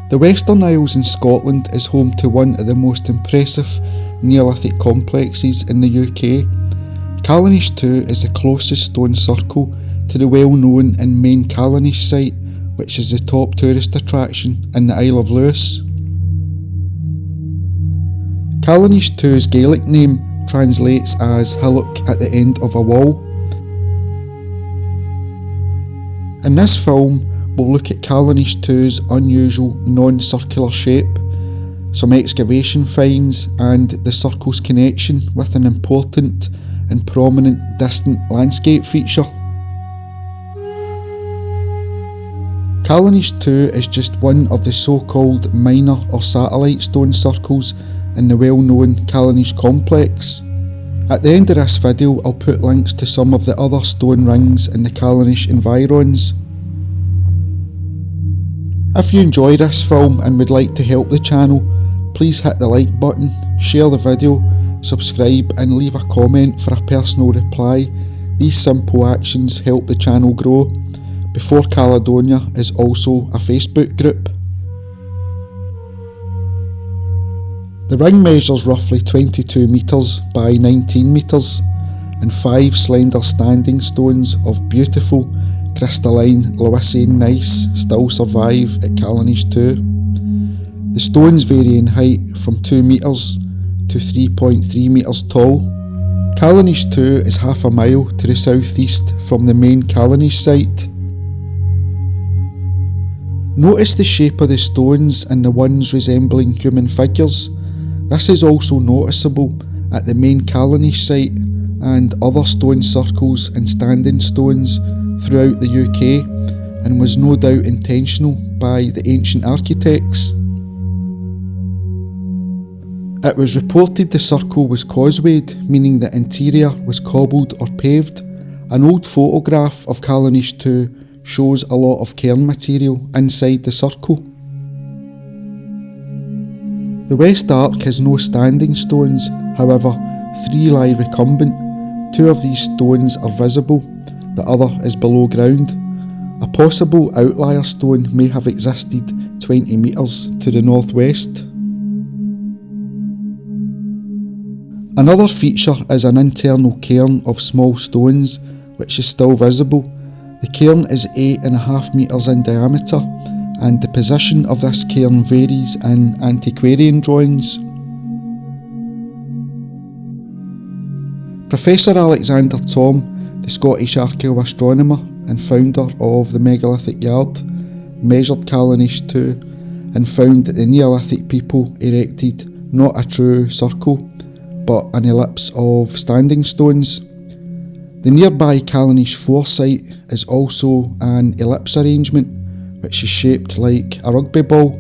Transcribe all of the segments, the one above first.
The Western Isles in Scotland is home to one of the most impressive Neolithic complexes in the UK. Callanish II is the closest stone circle to the well-known and main Callanish site, which is the top tourist attraction in the Isle of Lewis. Callanish II's Gaelic name translates as hillock at the end of a wall. In this film, we'll look at Callanish II's unusual non-circular shape, some excavation finds, and the circle's connection with an important and prominent distant landscape feature. Callanish II is just one of the so-called minor or satellite stone circles in the well-known Callanish complex. At the end of this video, I'll put links to some of the other stone rings in the Callanish environs. If you enjoy this film and would like to help the channel, please hit the like button, share the video, subscribe and leave a comment for a personal reply. These simple actions help the channel grow. Before Caledonia is also a Facebook group. The ring measures roughly 22 metres by 19 metres, and 5 slender standing stones of beautiful crystalline Lewisian gneiss still survive at Callanish II. The stones vary in height from 2 metres to 3.3 metres tall. Callanish II is half a mile to the southeast from the main Callanish site. Notice the shape of the stones and the ones resembling human figures. This is also noticeable at the main Callanish site and other stone circles and standing stones throughout the UK, and was no doubt intentional by the ancient architects. It was reported the circle was causewayed, meaning the interior was cobbled or paved. An old photograph of Callanish II shows a lot of cairn material inside the circle. The west arc has no standing stones, however 3 lie recumbent. 2 of these stones are visible, the other is below ground. A possible outlier stone may have existed 20 metres to the northwest. Another feature is an internal cairn of small stones, which is still visible. The cairn is 8.5 metres in diameter, and the position of this cairn varies in antiquarian drawings. Professor Alexander Thom, the Scottish archaeoastronomer and founder of the megalithic yard, measured Callanish II and found that the Neolithic people erected not a true circle, but an ellipse of standing stones. The nearby Callanish IV site is also an ellipse arrangement, which is shaped like a rugby ball.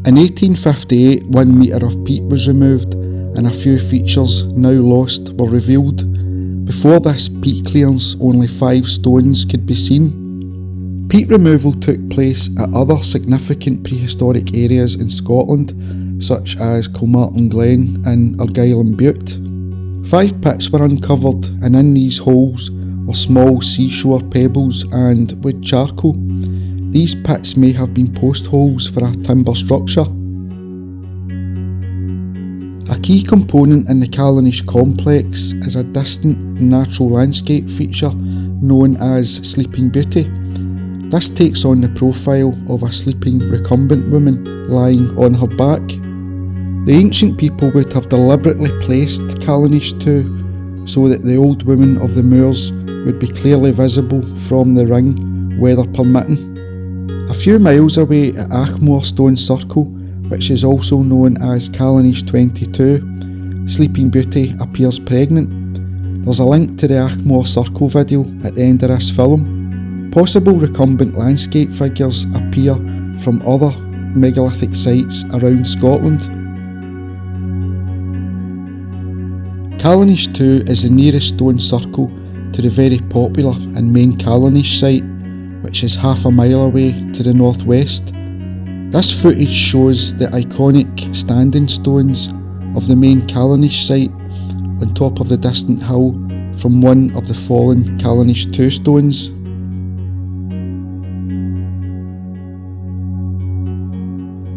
In 1858, 1 metre of peat was removed and a few features now lost were revealed. Before this peat clearance, only 5 stones could be seen. Peat removal took place at other significant prehistoric areas in Scotland, such as Kilmartin Glen and Argyll and Bute. 5 pits were uncovered, and in these holes were small seashore pebbles and wood charcoal. These pits may have been post holes for a timber structure. A key component in the Callanish complex is a distant natural landscape feature known as Sleeping Beauty. This takes on the profile of a sleeping recumbent woman lying on her back. The ancient people would have deliberately placed Callanish II so that the old women of the moors would be clearly visible from the ring, weather permitting. A few miles away at Achmore Stone Circle, which is also known as Callanish 22, Sleeping Beauty appears pregnant. There's a link to the Achmore Circle video at the end of this film. Possible recumbent landscape figures appear from other megalithic sites around Scotland. Callanish II is the nearest stone circle to the very popular and main Callanish site, which is half a mile away to the northwest. This footage shows the iconic standing stones of the main Callanish site on top of the distant hill from one of the fallen Callanish II stones.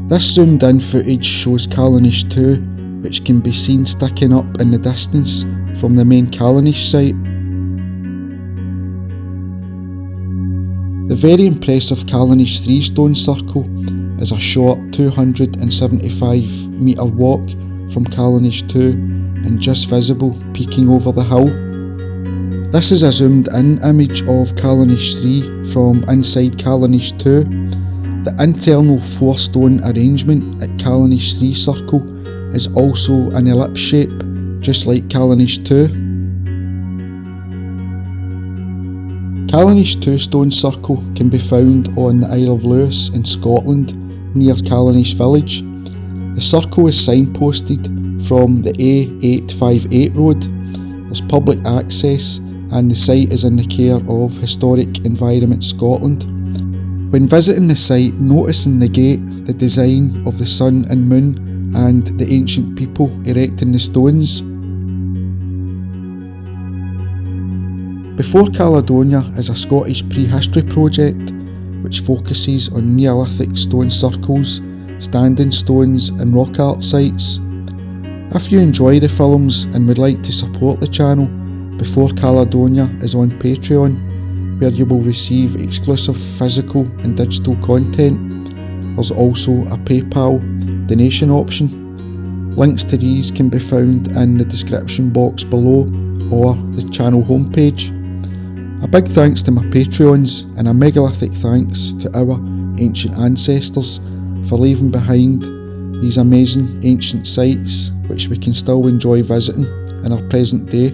This zoomed in footage shows Callanish II, which can be seen sticking up in the distance from the main Callanish site. The very impressive Callanish III stone circle is a short 275 metre walk from Callanish II and just visible peeking over the hill. This is a zoomed in image of Callanish III from inside Callanish II. The internal 4-stone arrangement at Callanish III circle is also an ellipse shape, just like Callanish II. Callanish II stone circle can be found on the Isle of Lewis in Scotland, near Callanish village. The circle is signposted from the A858 road. There's public access and the site is in the care of Historic Environment Scotland. When visiting the site, notice in the gate the design of the sun and moon and the ancient people erecting the stones. Before Caledonia is a Scottish prehistory project which focuses on Neolithic stone circles, standing stones and rock art sites. If you enjoy the films and would like to support the channel, Before Caledonia is on Patreon, where you will receive exclusive physical and digital content. There's also a PayPal donation option. Links to these can be found in the description box below or the channel homepage. A big thanks to my Patreons and a megalithic thanks to our ancient ancestors for leaving behind these amazing ancient sites which we can still enjoy visiting in our present day.